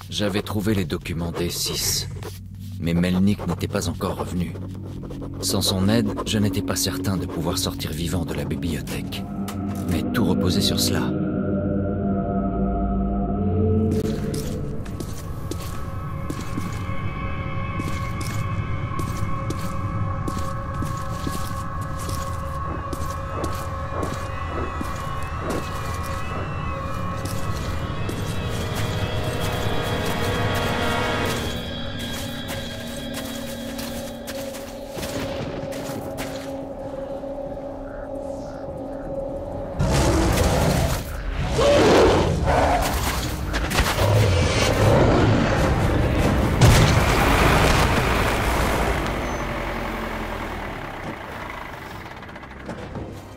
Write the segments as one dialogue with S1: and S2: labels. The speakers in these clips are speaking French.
S1: J'avais trouvé les documents D6, mais Melnik n'était pas encore revenu. Sans son aide, je n'étais pas certain de pouvoir sortir vivant de la bibliothèque. Mais tout reposait sur cela.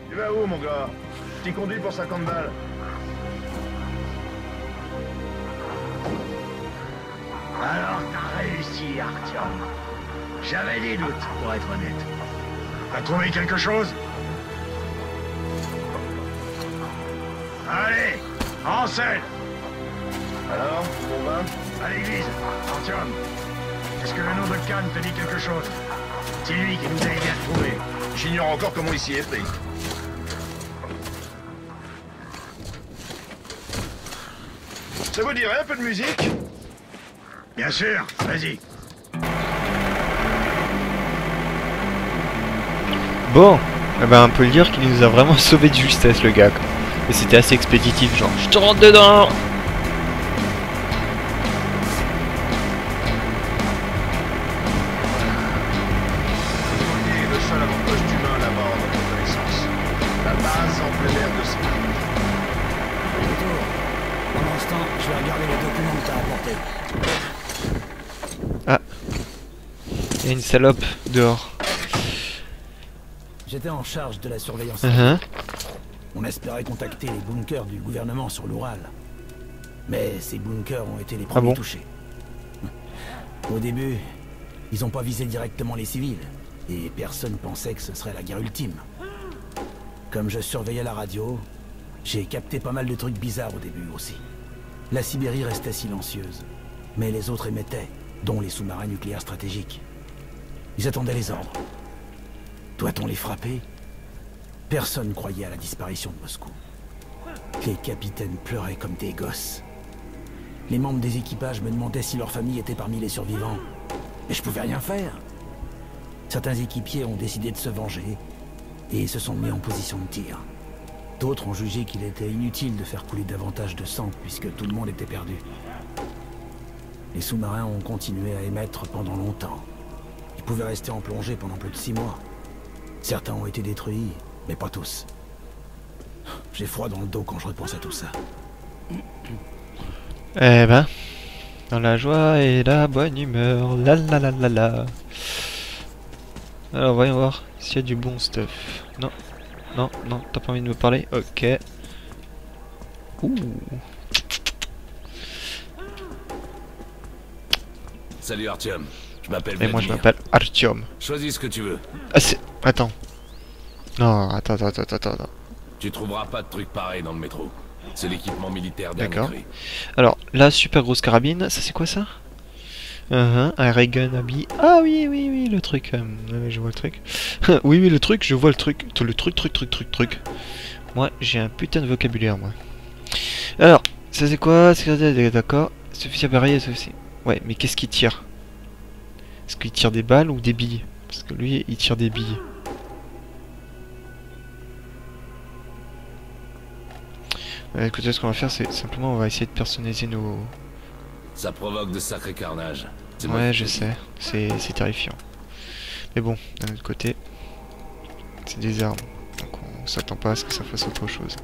S2: Tu vas où, mon gars? T'y conduis pour 50 balles.
S3: Alors t'as réussi, Artyom. J'avais des doutes, pour être honnête.
S2: T'as trouvé quelque chose?
S3: Allez, en selle.
S2: Alors, on va?
S3: À l'église, Artyom. Est-ce que le nom de Khan te dit quelque chose? C'est lui qui nous a aidés à trouver.
S2: J'ignore encore comment il s'y est pris. Ça vous dirait un peu de musique?
S3: Bien sûr, vas-y.
S4: Bon, eh ben on peut le dire qu'il nous a vraiment sauvé de justesse le gars. Quoi. Et c'était assez expéditif, genre je te rentre dedans.
S2: C'est le seul avantage d'humain là-bas en notre connaissance. La base en plein air de ça.
S5: Retour. Pendant ce temps, je vais regarder les documents que t'as apportés.
S4: Il y a une salope dehors.
S5: J'étais en charge de la surveillance. On espérait contacter les bunkers du gouvernement sur l'Oural. Mais ces bunkers ont été les premiers touchés. Au début, ils n'ont pas visé directement les civils. Et personne pensait que ce serait la guerre ultime. Comme je surveillais la radio, j'ai capté pas mal de trucs bizarres au début aussi. La Sibérie restait silencieuse. Mais les autres émettaient, dont les sous-marins nucléaires stratégiques. Ils attendaient les ordres. Doit-on les frapper? Personne ne croyait à la disparition de Moscou. Les capitaines pleuraient comme des gosses. Les membres des équipages me demandaient si leur famille était parmi les survivants. Mais je pouvais rien faire. Certains équipiers ont décidé de se venger et se sont mis en position de tir. D'autres ont jugé qu'il était inutile de faire couler davantage de sang puisque tout le monde était perdu. Les sous-marins ont continué à émettre pendant longtemps. Ils pouvaient rester en plongée pendant plus de 6 mois. Certains ont été détruits, mais pas tous. J'ai froid dans le dos quand je repense à tout ça.
S4: Eh ben, dans la joie et la bonne humeur, la la la la la. Alors voyons voir s'il y a du bon stuff. Non, non, non, t'as pas envie de me parler? Ok. Ouh.
S6: Salut Artyom, je m'appelle
S4: Et moi je
S6: Vladimir.
S4: m'appelle Artyom.
S6: Choisis ce que tu veux.
S4: Ah c'est... Attends. Non, attends.
S6: Tu trouveras pas de trucs pareils dans le métro. C'est l'équipement militaire dernier
S4: D'accord.
S6: cri.
S4: Alors, la super grosse carabine, ça c'est quoi ça? Un ray gun habit. Ah oui, le truc. Je vois le truc. oui, le truc, je vois le truc. Le truc. Moi, j'ai un putain de vocabulaire, moi. Alors, ça c'est quoi? D'accord. Suffit à barrière, ceci. Ouais, mais qu'est-ce qu'il tire? Est-ce qu'il tire des balles ou des billes? Parce que lui, il tire des billes. Écoutez, ce qu'on va faire, c'est simplement, on va essayer de personnaliser nos...
S6: Ça provoque de sacrés carnages. C'est
S4: Ouais,
S6: moi qui
S4: je
S6: te le
S4: sais. C'est terrifiant. Mais bon, d'un autre côté, c'est des armes. Donc on s'attend pas à ce que ça fasse autre chose.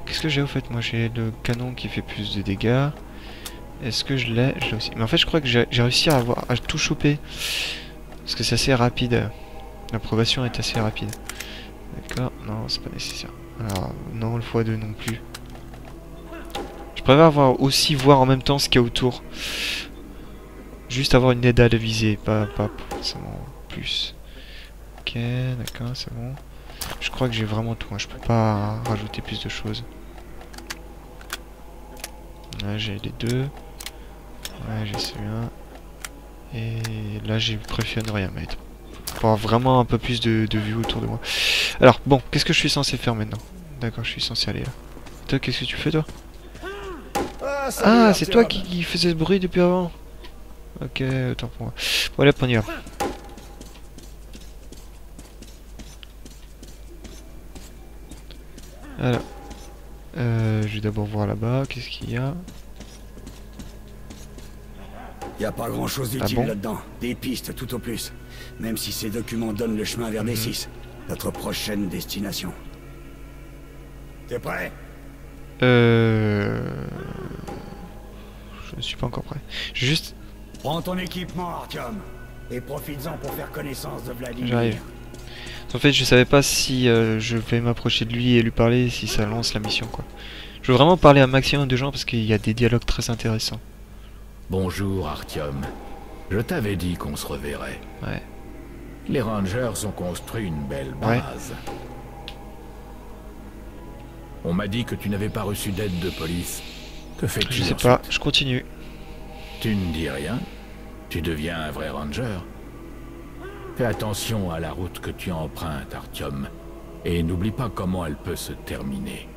S4: Qu'est-ce que j'ai au fait? Moi, j'ai le canon qui fait plus de dégâts. Est-ce que je l'ai? Je l'ai aussi. Mais en fait, je crois que j'ai réussi à tout choper. Parce que c'est assez rapide. L'approbation est assez rapide. D'accord? Non, c'est pas nécessaire. Alors, non, le x2 non plus. Je préfère aussi voir en même temps ce qu'il y a autour. Juste avoir une aide à la visée, pas forcément plus. Ok, d'accord, c'est bon. Je crois que j'ai vraiment tout, hein. Je peux pas rajouter plus de choses. Là j'ai les deux. Ouais, j'ai celui-là. Et là j'ai préféré ne rien mettre. Pour avoir vraiment un peu plus de vue autour de moi. Alors bon, qu'est-ce que je suis censé faire maintenant? D'accord, je suis censé aller là. Toi, qu'est-ce que tu fais toi? Ah, c'est toi qui faisais ce bruit depuis avant. Ok, autant pour moi. Bon, allez, on y va. Alors, je vais d'abord voir là-bas, qu'est-ce qu'il y a?
S5: Y a pas grand chose d'utile
S4: bon
S5: là-dedans. Des pistes tout au plus. Même si ces documents donnent le chemin vers D6, notre prochaine destination. T'es prêt?
S4: Je ne suis pas encore prêt. Juste...
S5: Prends ton équipement, Artyom. Et profites-en pour faire connaissance de Vladimir.
S4: J'arrive. En fait, je savais pas si je vais m'approcher de lui et lui parler, si ça lance la mission, quoi. Je veux vraiment parler à un maximum de gens parce qu'il y a des dialogues très intéressants.
S6: Bonjour, Artyom. Je t'avais dit qu'on se reverrait.
S4: Ouais.
S6: Les Rangers ont construit une belle base. On m'a dit que tu n'avais pas reçu d'aide de police. Que fais-tu?
S4: Je sais pas, je continue.
S6: Tu ne dis rien? Tu deviens un vrai Ranger? Fais attention à la route que tu empruntes, Artyom. Et n'oublie pas comment elle peut se terminer.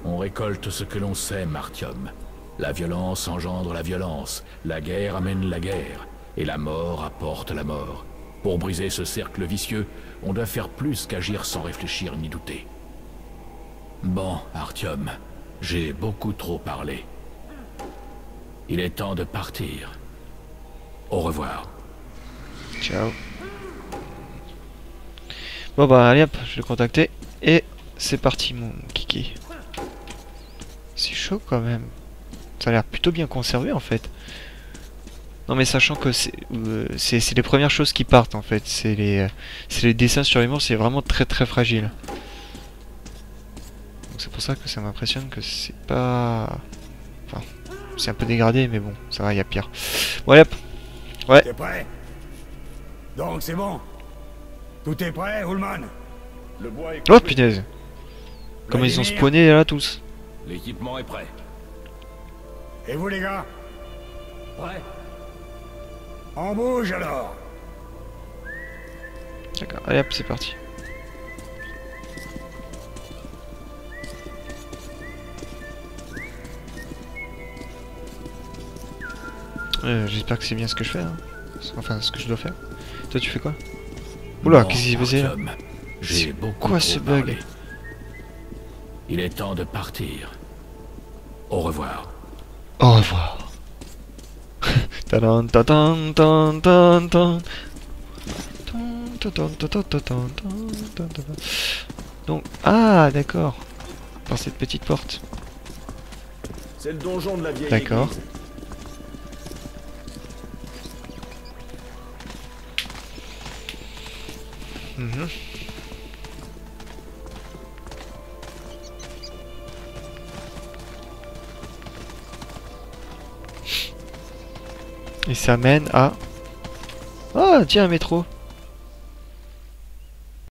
S6: On récolte ce que l'on sème, Artyom. La violence engendre la violence, la guerre amène la guerre, et la mort apporte la mort. Pour briser ce cercle vicieux, on doit faire plus qu'agir sans réfléchir ni douter. Bon, Artyom, j'ai beaucoup trop parlé. Il est temps de partir. Au revoir.
S4: Ciao. Bon bah allez hop, je vais le contacter. Et c'est parti mon kiki. C'est chaud quand même. Ça a l'air plutôt bien conservé en fait. Non mais sachant que c'est les premières choses qui partent en fait. C'est les dessins sur les murs, c'est vraiment très très fragile. Donc c'est pour ça que ça m'impressionne que c'est pas... Enfin, c'est un peu dégradé mais bon, ça va, il y a pire. Bon allez hop. Ouais.
S5: T'es prêt? Donc c'est bon. Tout est prêt, Ullman?
S2: Le bois est
S4: Oh punaise. Comment ils ont
S5: Vladimir.
S4: spawné là tous.
S6: L'équipement est prêt.
S5: Et vous les gars?
S6: Prêt?
S5: On bouge alors.
S4: D'accord, allez hop, c'est parti. J'espère que c'est bien ce que je fais, hein. Enfin ce que je dois faire. Toi tu fais quoi? Oula, qu'est-ce qui s'est passé là?
S6: J'ai beaucoup
S4: Quoi
S6: trop
S4: ce bug?
S6: parlé. Il est temps de partir. Au revoir.
S4: Au revoir. Tadam, tadam, tadam, tadam, tadam. Tadam, tadam, tadam, tadam, tadam. Donc, ah d'accord. Par cette petite porte.
S2: C'est le donjon de la vieille
S4: D'accord.
S2: église.
S4: Mhm. Et ça mène à... Ah, tiens, un métro.